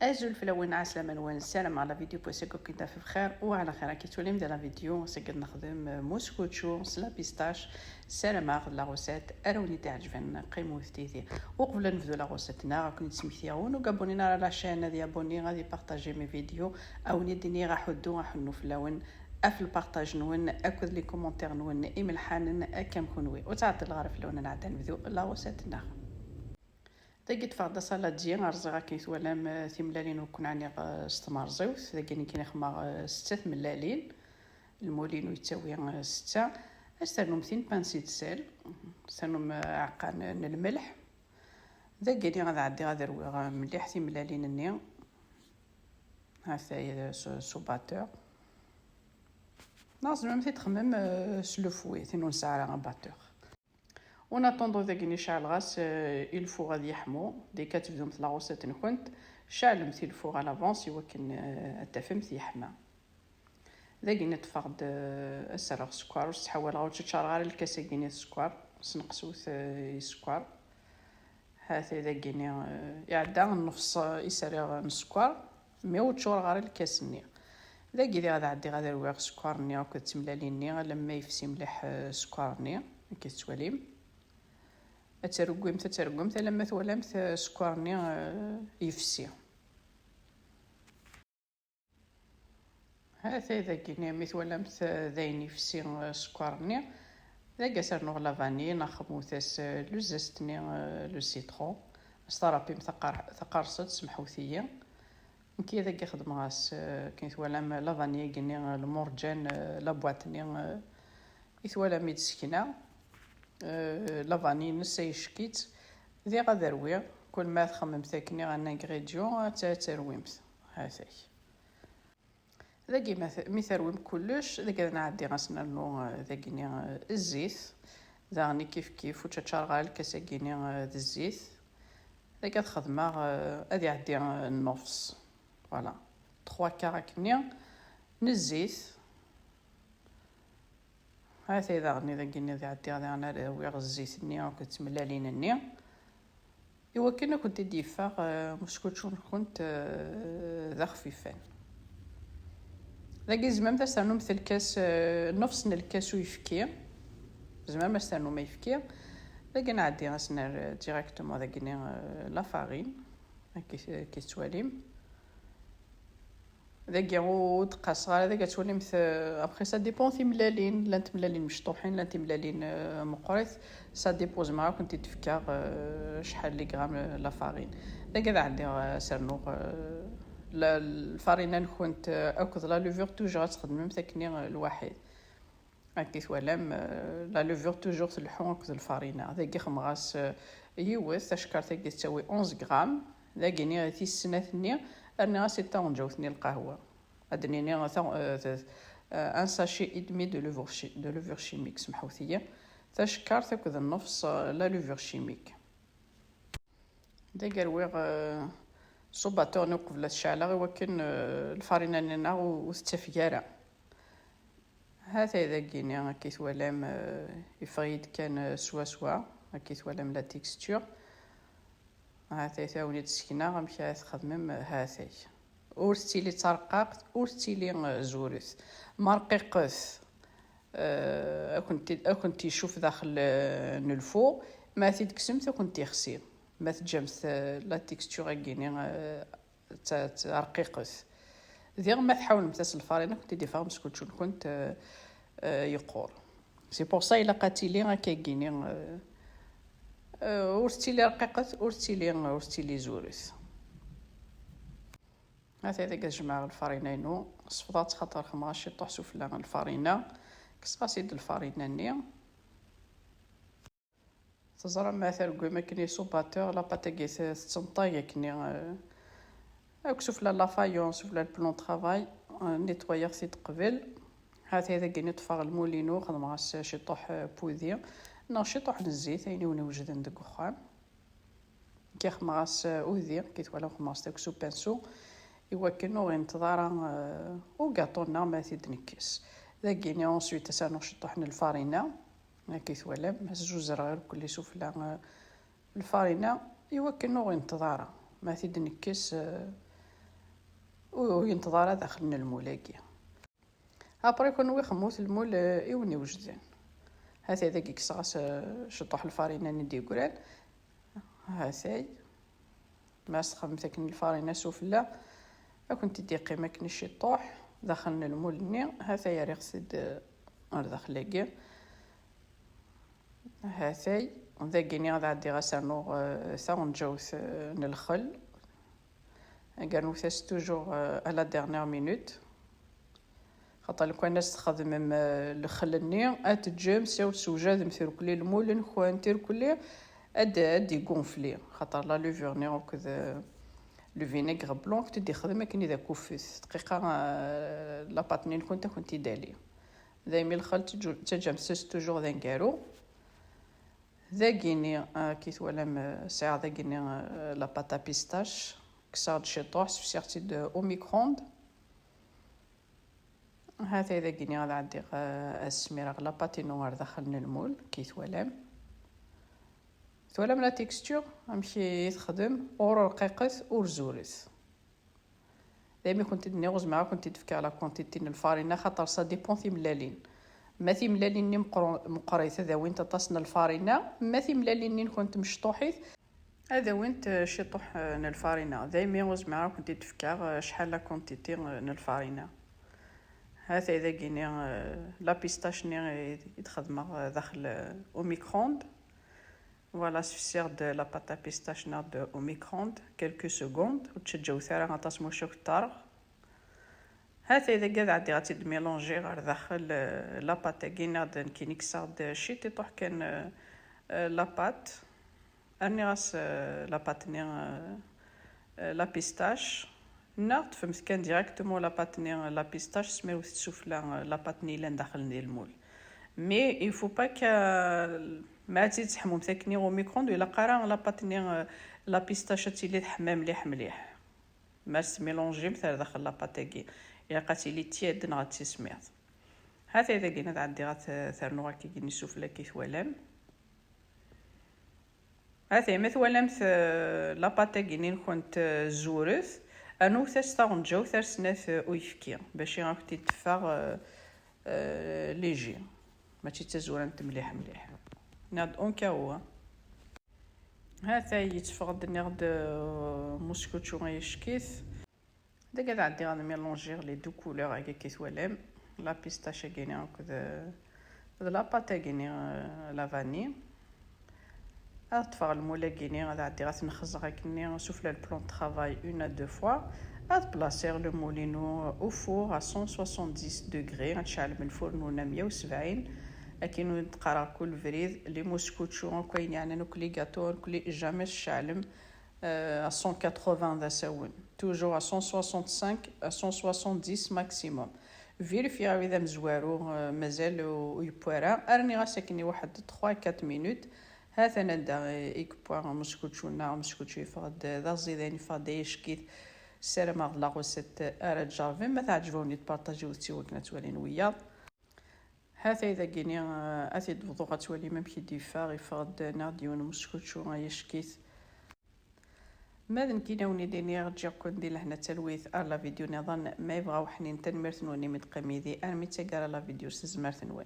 اجل في لون عسلامة نوان السلام على فيديو بوسيكو كنت في بخير وعلى خير كي تولي مدير فيديو سقد نخدم موسكوتشو سلا بيستاش سلام على لا غوسيت اروني تعجبن قيمو فتيتي وقبل نبدو لا غوسيتنا راكم تسميتيون وكابونينا على لاشين غادي ابوني غادي بارطاجي مي فيديو او نديني غنحنو في اللون في البارطاج نون اكد لي كومونتير نون ايميل حانن كم كونوي وتعطي الغرف لون نعدا نبدو لا غوسيتنا تجد فقد صلادجي غرزغا كيتولام ثملالين وكون عني استمر زوث ذاكني كاين خما 6 ملالين المولين يتساوي 6 استنوم 2 بانسيت سيل استنوم عقان الملح ذاكني غنعدي غادروي مليح ثملالين ني هاثاي سوباتور ناقص ميم تخمم سلوفوي ثنون ساعه باتور ونطندو ذاك نشعل غاس الفو غادي يحمو دي كتبدو مثل لاغوسيت نكونت شعل مثل الفو على لافونس يوكن التفمت يحمى ذاك نتفقد السرغ سكر وتحول غاو تشار غير الكاس كيني السكر سنقسوث السكر هاثي ذاك يعدا نص يسرغ السكر ميو تشور غير الكاس ني ذاك غادي عدي غادي نروي السكر ني هاكا تملالين ني لما يفسي مليح السكر ني كيتواليم تترقم لما تولمت سكرني يفسي هذا ذاكني مي تولمت ذاين يفسي سكرني ذاك سرنو لا فاني نخموثاس لو زستني لو سيترون استرابي ثقرصت سمحوثيه كي ذاك يخدم غاس كي تولم لا فاني كني المرجان لا بواطني يتولم يتسكنا لافاني نسي شكيت ذي غادروي كل ما تخمم ثاكني غان انغريديون ترويمت هاثاي ذاكي مثرويم كلش ذاك نعدي غاسنالو ذاكني الزيت ذاني كيف وتشارغا الكاساكيني الزيت ذاك الخدمه غادي يعدي النص فوالا 3 كاراكني نزيت هاثي ذاغني ذاكني ذي عدي غادي انا ويغ الزيت ني وكتملالين ني ايوا كنا كنت ديفا مسكوتشو كنت ذا خفيفان ذاك زعما تستعملو مثل الكاس نفس الكاس ويفكي زعما ما استعملو ما يفكي ذاك نعدي غاسنا ديريكتومون ذاكني لا فارين كي تواليم ذاك يعود قصغار ذاك تولي مثل ابخي سا ديبون في ملالين لا تملالين مشطوحين لا تملالين مقريث سا ديبوز معاك كنتي تفكر شحال لي غرام لا فارين ذاك عندي سرنو الفارينه كنت اكل لا لوفور توجور تخدم ثاكني الواحد هاكي ولام لا لوفور توجور تلحو اكل الفارينه ذاك خمغاس يوث تشكر ثاك تساوي 11 غرام ذاك ني في السنه أنا سيتا ونجوثني القهوة أدنيني ان ساشي إدمي دو لوفور شيميك سمحوثية تشكر تاكد النفس لا لوفور شيميك داك رويغ صوباتور نوقف لا الشعلة ولكن الفارينة لنا وستفيارة هذا ذاكيني كيتوالام يفغيد كان سوا كيتوالام لا تيكستور هاثاي ثاوني تسكينا غمشي تخدمم هاثاي ورستيلي ترقاقت ورستيلي زورث مرقيقث كنتي شوف داخل نلفو ما تيدكسمت كنتي خسي ما تجمت لا تيكستور كيني رقيقث ذي ما تحاول متاس الفارينه كنتي دي فاهم سكوتشون كنت يقور سي بور سا الا قاتيلي هكا كيني ورستيلي رقيقت ورستيلي زورث هذا كنجمع الفارينينو صفضات خاطر خماشي طوح سفلا الفارينه كسقاسيد الفارينه ني تزرع مثلا كوما كني سوباتور لا باتاكي تنطاي كني سفلا لا فايون سفلا البلون طرافاي نيتوايغ سيت قبل هذا كني طفى المولينو خدم غاس شي طوح بوذي ناشي طوح الزيت يعني ونوجد عندك وخام كي خماس اوذي كي تولا خماس تاك سو بانسو ايوا كنو انتظار او غاطونا ما تدنكس ذاكيني اونسويت تسانو شطوحنا الفارينه كي تولا مسجوز غير كل سفلا الفارينه ايوا كنو انتظار ما تدنكس وينتظر داخل المولاكي. ابري يكون ويخموت المول يوني وجدان. هذا اذا كيكساس شطوح الفارينه ندي قران هاثاي ما سخم تاكن الفارينه سفلى كنت دي قيمه كني شطوح داخل المول ني هاثاي ريغسد داخل لاكي هاثاي ذاكيني غادي عندي غاسانو ثاون جوث نلخل كانو ثاس توجور على ديرنيير مينوت خاطر لو كان الناس تخدم الخلني اتجم ساو سوجاد مثير كلي المول نخوان تير كلي ادي غونفلي خاطر لا لوفيرني وكذا لو فينيغ بلون تدي خدمه كني ذا كوفيس دقيقه لا باتنين كنت دالي دايما الخل تجم سيس توجور ذا نكارو ذاكيني كي توالم ساعه ذاكيني لا باتا بيستاش كساد شطوح سيرتي دو او ميكروند هذا اذا كيني غادي عندي السميره لا باتينوار داخل المول كي توالم لا تيكستور غنمشي يتخدم اور رقيقت اور زوريس دائما كنت نغوز معاه كنت تفكر على كونتيتين الفارينه خاطر سا ديبون في ملالين ما في ملالين مقريت هذا وين تصنا الفارينه ما في ملالين كنت مشطوحيت هذا وين شطوح الفارينه دائما نغوز معاه كنت تفكر شحال لا كونتيتين الفارينه هذا اذا كيني لا بيستاش ني يتخدم داخل او ميكروند فوالا سفسير دو لا باتا بيستاش ناد او ميكروند كيلكو سكوند وتشجعو ثرا غاطاسمو شوك الطارغ هذا اذا قاعد عندي غادي ميلونجي غير داخل لا باتا كينا كي نكساد شي تطيح كان لا بات اني غاس لا باتني لا بيستاش ناخد فهمت كان ديريكتومون لا باتني لا بيستاش سميو السفلى لا باتني لان داخل ندير المول مي يفو با ما تزيد تحمو مساكني او ميكروند ولا قرا لا باتني لا بيستاش تيلي تحمى مليح ما ميلونجي مثلا داخل لا باتاكي يا قاتي لي تياد نغا تسميات هذا اذا كاين عندي ثرنو كي كيني سفلى كي ثوالم هذا مثلا لا باتاكي كنت زورث انو ثاستاون جو ثرسناث ويفكي باش غاكتي تفاغ ليجي ماشي تزورنت مليح ناد اون كاو هذا يتفقد نغد موسكوتشو غيشكيث دا قاعد عندي غادي ميلونجي لي دو كولور هكا كي توالم لا بيستاش كاينه هكذا لا باتا كاينه لا فاني تفرغ المولا كاينه غادي عندي غادي نخزق كني سوفلا البلون طرافاي اون ا دو فوا بلاصير لو مولينو او فور ا 170 دوغري غنشعل من الفرن 170 لكن نتقرا كل فريد لي موسكوتشو كاين يعني نوكلي غاتور كلي جامي الشعلم 180 ذا ساون توجور 165 170 ماكسيموم فيريفيا اذا مزوارو مازال ويبوارا ارني غاسكني واحد 3 4 مينوت هذا ندا يكبوا موسكوتشو يفقد ذا زيداني فاديش كيت السلام على لاغوسيت اراد جافين ما تعجبوني تبارطاجيو تيوكنا توالين ويا هذا اذا كايني اثيد وضوغا توالي ممكن ديفاغ يفقد ناديون موسكوتشو يشكيت ماذا كيناوني ديني رجع كون دير لهنا تلويث لا فيديو نظن ما يبغاو حنين تنمرثنوني متقميدي انا متقرا لا فيديو سزمرثنون